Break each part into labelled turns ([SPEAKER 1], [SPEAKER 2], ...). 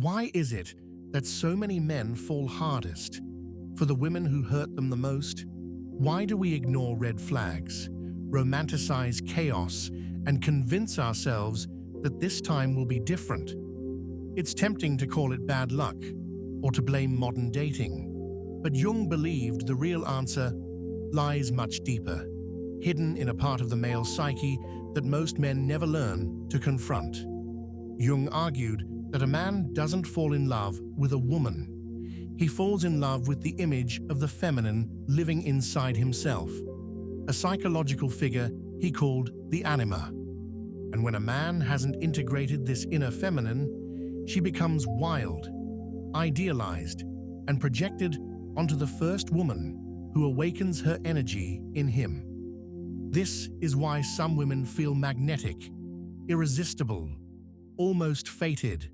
[SPEAKER 1] Why is it that so many men fall hardest for the women who hurt them the most? Why do we ignore red flags, romanticize chaos, and convince ourselves that this time will be different? It's tempting to call it bad luck or to blame modern dating. But Jung believed the real answer lies much deeper, hidden in a part of the male psyche that most men never learn to confront. Jung argued that a man doesn't fall in love with a woman. He falls in love with the image of the feminine living inside himself, a psychological figure he called the anima. And when a man hasn't integrated this inner feminine, she becomes wild, idealized, and projected onto the first woman who awakens her energy in him. This is why some women feel magnetic, irresistible, almost fated,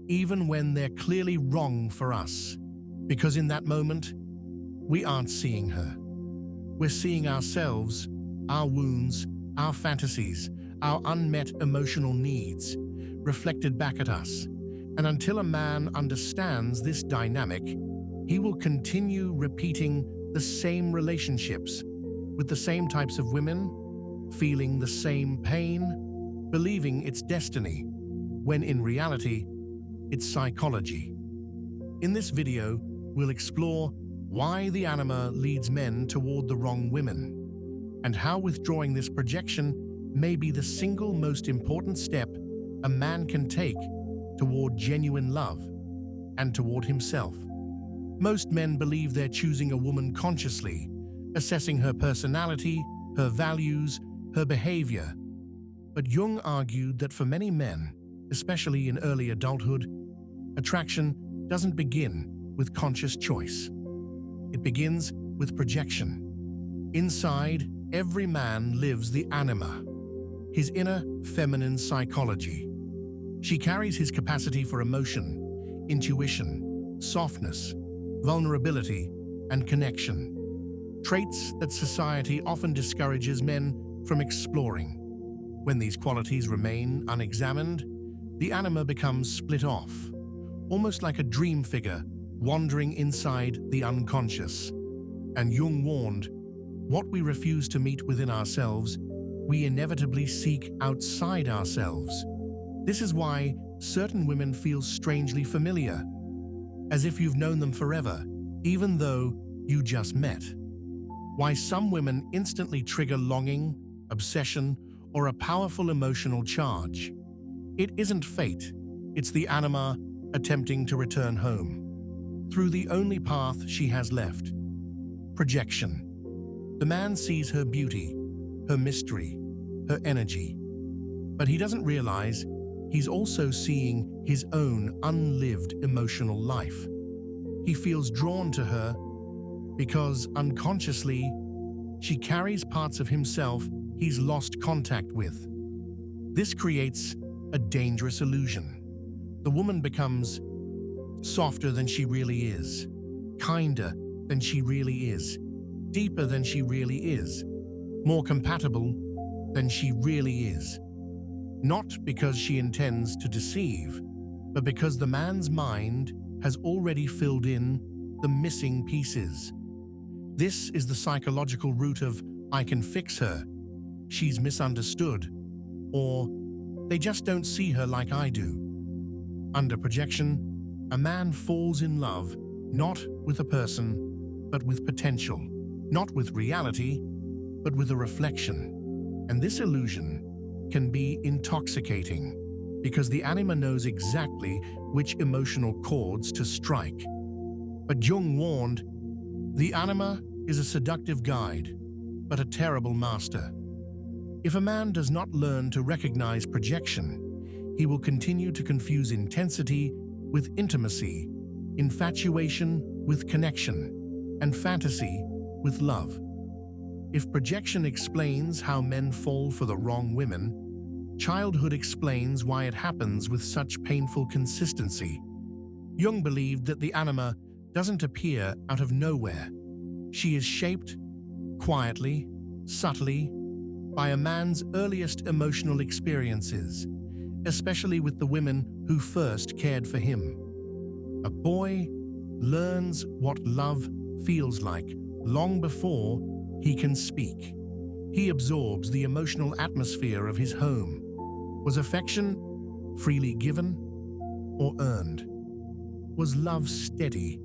[SPEAKER 1] even when they're clearly wrong for us, because in that moment, we aren't seeing her. We're seeing ourselves, our wounds, our fantasies, our unmet emotional needs, reflected back at us. And until a man understands this dynamic, he will continue repeating the same relationships with the same types of women, feeling the same pain, believing it's destiny, when in reality, it's psychology. In this video, we'll explore why the anima leads men toward the wrong women, and how withdrawing this projection may be the single most important step a man can take toward genuine love and toward himself. Most men believe they're choosing a woman consciously, assessing her personality, her values, her behavior. But Jung argued that for many men, especially in early adulthood, attraction doesn't begin with conscious choice. It begins with projection. Inside, every man lives the anima, his inner feminine psychology. She carries his capacity for emotion, intuition, softness, vulnerability, and connection. Traits that society often discourages men from exploring. When these qualities remain unexamined, the anima becomes split off, almost like a dream figure wandering inside the unconscious. And Jung warned, what we refuse to meet within ourselves, we inevitably seek outside ourselves. This is why certain women feel strangely familiar, as if you've known them forever, even though you just met. Why some women instantly trigger longing, obsession, or a powerful emotional charge. It isn't fate, it's the anima attempting to return home, through the only path she has left: projection. The man sees her beauty, her mystery, her energy, but he doesn't realize he's also seeing his own unlived emotional life. He feels drawn to her because, unconsciously, she carries parts of himself he's lost contact with. This creates a dangerous illusion. The woman becomes softer than she really is, kinder than she really is, deeper than she really is, more compatible than she really is. Not because she intends to deceive, but because the man's mind has already filled in the missing pieces. This is the psychological root of "I can fix her," "she's misunderstood," or "they just don't see her like I do." Under projection, a man falls in love not with a person, but with potential, not with reality, but with a reflection. And this illusion can be intoxicating because the anima knows exactly which emotional chords to strike. But Jung warned, the anima is a seductive guide, but a terrible master. If a man does not learn to recognize projection, he will continue to confuse intensity with intimacy, infatuation with connection, and fantasy with love. If projection explains how men fall for the wrong women, childhood explains why it happens with such painful consistency. Jung believed that the anima doesn't appear out of nowhere. She is shaped, quietly, subtly, by a man's earliest emotional experiences, especially with the women who first cared for him. A boy learns what love feels like long before he can speak. He absorbs the emotional atmosphere of his home. Was affection freely given or earned? Was love steady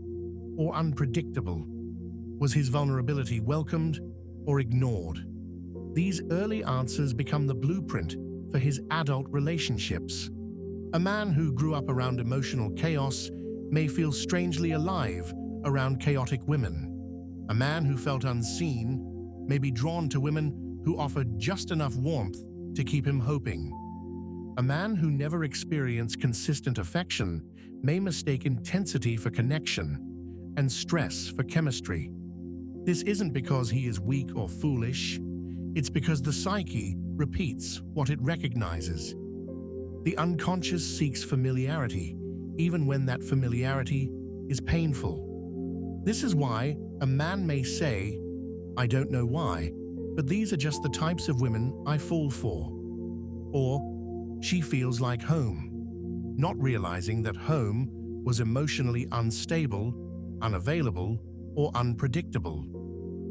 [SPEAKER 1] or unpredictable? Was his vulnerability welcomed or ignored? These early answers become the blueprint for his adult relationships. A man who grew up around emotional chaos may feel strangely alive around chaotic women. A man who felt unseen may be drawn to women who offer just enough warmth to keep him hoping. A man who never experienced consistent affection may mistake intensity for connection and stress for chemistry. This isn't because he is weak or foolish. It's because the psyche repeats what it recognizes. The unconscious seeks familiarity, even when that familiarity is painful. This is why a man may say, "I don't know why, but these are just the types of women I fall for." Or, "She feels like home," not realizing that home was emotionally unstable, unavailable, or unpredictable.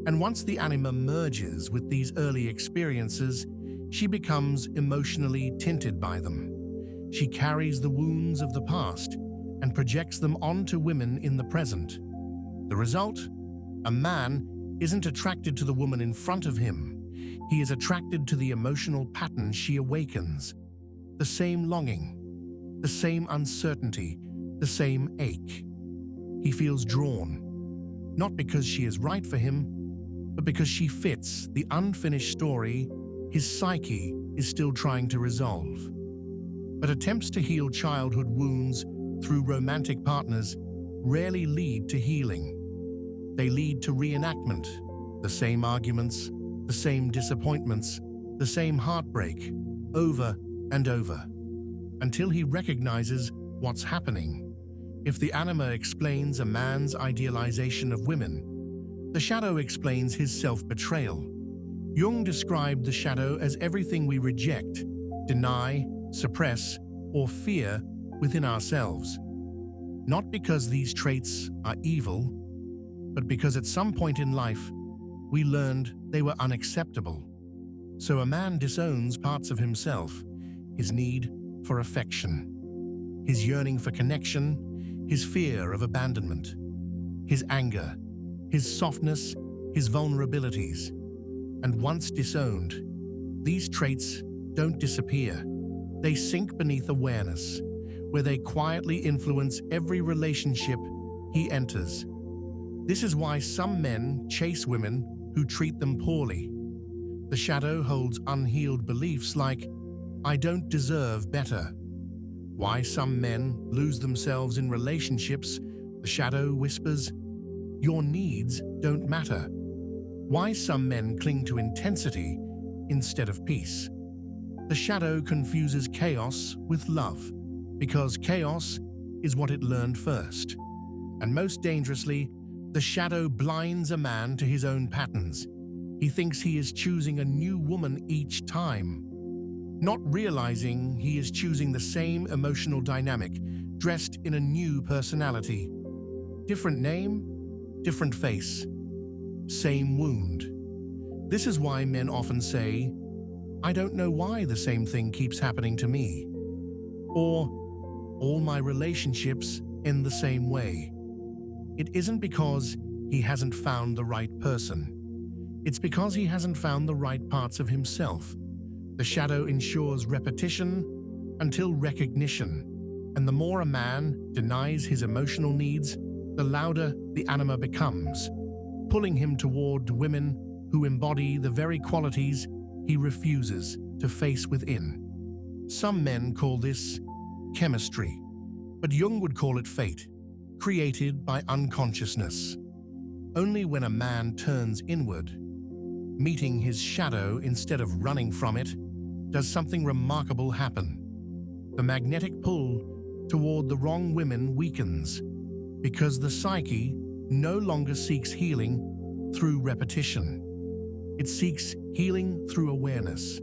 [SPEAKER 1] And once the anima merges with these early experiences, she becomes emotionally tinted by them. She carries the wounds of the past and projects them onto women in the present. The result? A man isn't attracted to the woman in front of him. He is attracted to the emotional pattern she awakens. The same longing, the same uncertainty, the same ache. He feels drawn, not because she is right for him, but because she fits the unfinished story his psyche is still trying to resolve. But attempts to heal childhood wounds through romantic partners rarely lead to healing. They lead to reenactment, the same arguments, the same disappointments, the same heartbreak, over and over, until he recognizes what's happening. If the anima explains a man's idealization of women, the shadow explains his self-betrayal. Jung described the shadow as everything we reject, deny, suppress, or fear within ourselves. Not because these traits are evil, but because at some point in life, we learned they were unacceptable. So a man disowns parts of himself, his need for affection, his yearning for connection, his fear of abandonment, his anger, his softness, his vulnerabilities. And once disowned, these traits don't disappear. They sink beneath awareness, where they quietly influence every relationship he enters. This is why some men chase women who treat them poorly. The shadow holds unhealed beliefs like, "I don't deserve better." Why some men lose themselves in relationships, the shadow whispers, "Your needs don't matter." Why some men cling to intensity instead of peace. The shadow confuses chaos with love, because chaos is what it learned first. And most dangerously, the shadow blinds a man to his own patterns. He thinks he is choosing a new woman each time, not realizing he is choosing the same emotional dynamic, dressed in a new personality. Different name, different face, same wound. This is why men often say, "I don't know why the same thing keeps happening to me," or "All my relationships end the same way." It isn't because he hasn't found the right person. It's because he hasn't found the right parts of himself. The shadow ensures repetition until recognition, and the more a man denies his emotional needs, the louder the anima becomes, pulling him toward women who embody the very qualities he refuses to face within. Some men call this chemistry, but Jung would call it fate, created by unconsciousness. Only when a man turns inward, meeting his shadow instead of running from it, does something remarkable happen. The magnetic pull toward the wrong women weakens, because the psyche no longer seeks healing through repetition. It seeks healing through awareness.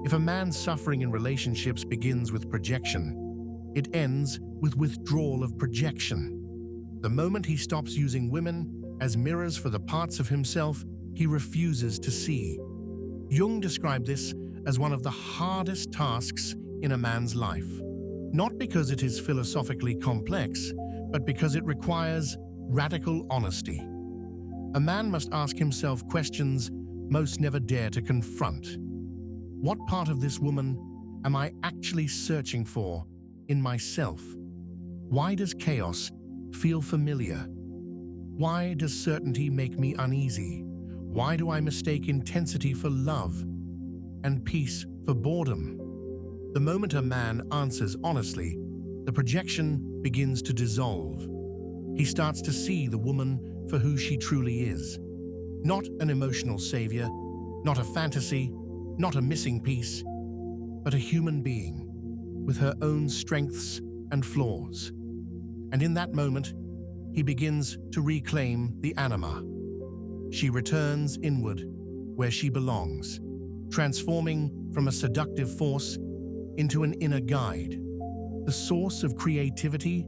[SPEAKER 1] If a man's suffering in relationships begins with projection, it ends with withdrawal of projection. The moment he stops using women as mirrors for the parts of himself he refuses to see. Jung described this as one of the hardest tasks in a man's life, not because it is philosophically complex, but because it requires radical honesty. A man must ask himself questions most never dare to confront. What part of this woman am I actually searching for in myself? Why does chaos feel familiar? Why does certainty make me uneasy? Why do I mistake intensity for love and peace for boredom? The moment a man answers honestly, the projection begins to dissolve. He starts to see the woman for who she truly is. Not an emotional savior, not a fantasy, not a missing piece, but a human being with her own strengths and flaws. And in that moment, he begins to reclaim the anima. She returns inward where she belongs, transforming from a seductive force into an inner guide, the source of creativity,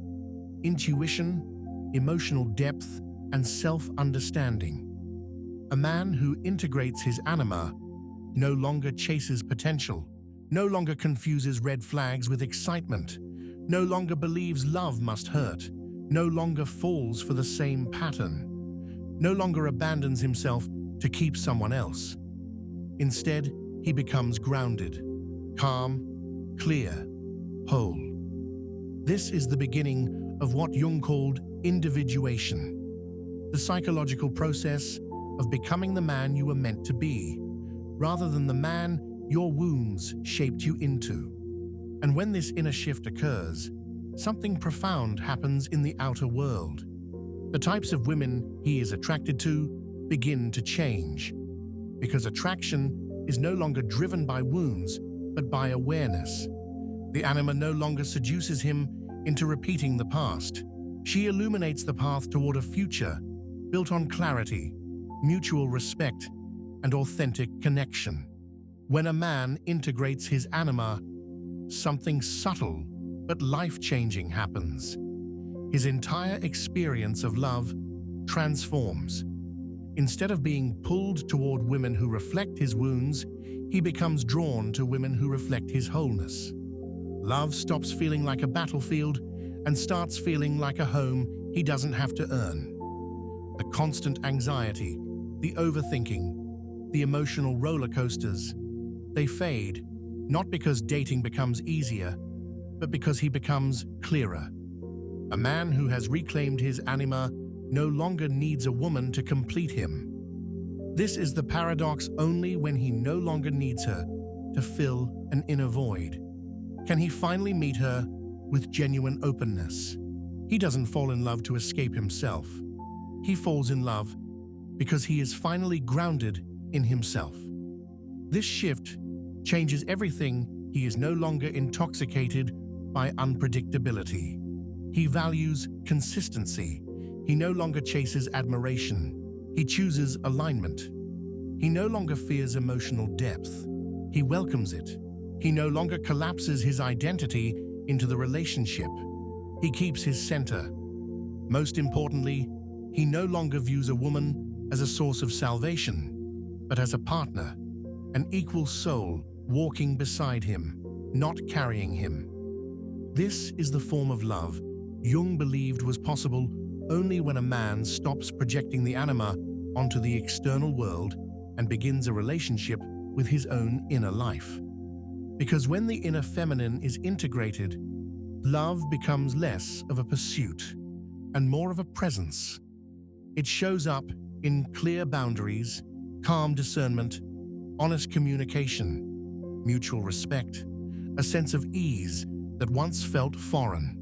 [SPEAKER 1] intuition, emotional depth, and self-understanding. A man who integrates his anima no longer chases potential, no longer confuses red flags with excitement, no longer believes love must hurt, no longer falls for the same pattern, no longer abandons himself to keep someone else. Instead, he becomes grounded, calm, clear, whole. This is the beginning of what Jung called individuation, the psychological process of becoming the man you were meant to be, rather than the man your wounds shaped you into. And when this inner shift occurs, something profound happens in the outer world. The types of women he is attracted to begin to change, because attraction is no longer driven by wounds, but by awareness. The anima no longer seduces him into repeating the past. She illuminates the path toward a future built on clarity, mutual respect, and authentic connection. When a man integrates his anima, something subtle but life-changing happens. His entire experience of love transforms. Instead of being pulled toward women who reflect his wounds, he becomes drawn to women who reflect his wholeness. Love stops feeling like a battlefield and starts feeling like a home he doesn't have to earn. The constant anxiety, the overthinking, the emotional roller coasters, they fade, not because dating becomes easier, but because he becomes clearer. A man who has reclaimed his anima no longer needs a woman to complete him. This is the paradox: only when he no longer needs her to fill an inner void can he finally meet her with genuine openness. He doesn't fall in love to escape himself. He falls in love because he is finally grounded in himself. This shift changes everything. He is no longer intoxicated by unpredictability. He values consistency. He no longer chases admiration. He chooses alignment. He no longer fears emotional depth. He welcomes it. He no longer collapses his identity into the relationship. He keeps his center. Most importantly, he no longer views a woman as a source of salvation, but as a partner, an equal soul walking beside him, not carrying him. This is the form of love Jung believed was possible only when a man stops projecting the anima onto the external world and begins a relationship with his own inner life. Because when the inner feminine is integrated, love becomes less of a pursuit and more of a presence. It shows up in clear boundaries, calm discernment, honest communication, mutual respect, a sense of ease that once felt foreign.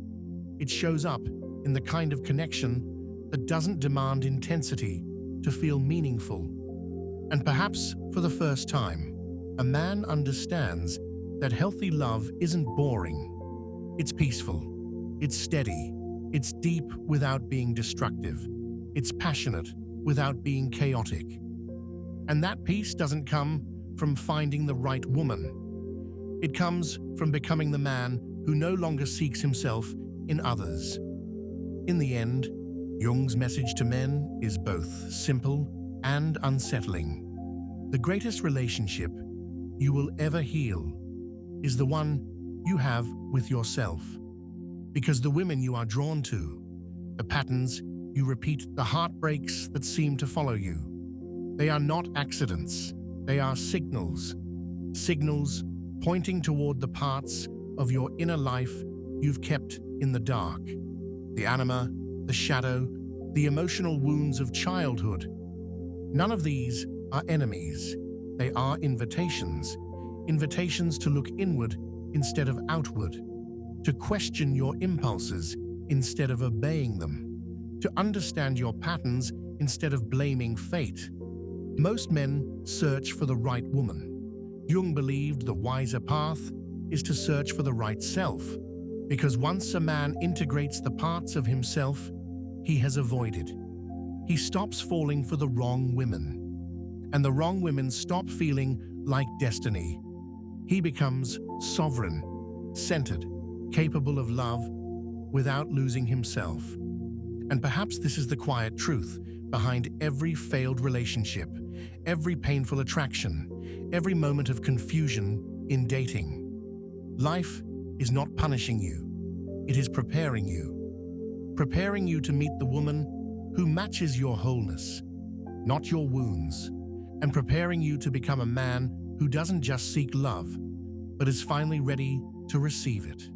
[SPEAKER 1] It shows up in the kind of connection that doesn't demand intensity to feel meaningful. And perhaps for the first time, a man understands that healthy love isn't boring. It's peaceful, it's steady, it's deep without being destructive, it's passionate without being chaotic. And that peace doesn't come from finding the right woman. It comes from becoming the man who no longer seeks himself in others. In the end, Jung's message to men is both simple and unsettling. The greatest relationship you will ever heal is the one you have with yourself. Because the women you are drawn to, the patterns you repeat, the heartbreaks that seem to follow you, they are not accidents, they are signals. Signals pointing toward the parts of your inner life you've kept in the dark. The anima, the shadow, the emotional wounds of childhood. None of these are enemies. They are invitations. Invitations to look inward instead of outward. To question your impulses instead of obeying them. To understand your patterns instead of blaming fate. Most men search for the right woman. Jung believed the wiser path is to search for the right self, because once a man integrates the parts of himself he has avoided, he stops falling for the wrong women, and the wrong women stop feeling like destiny. He becomes sovereign, centered, capable of love without losing himself. And perhaps this is the quiet truth behind every failed relationship, every painful attraction, every moment of confusion in dating. Life is not punishing you, it is preparing you. Preparing you to meet the woman who matches your wholeness, not your wounds, and preparing you to become a man who doesn't just seek love, but is finally ready to receive it.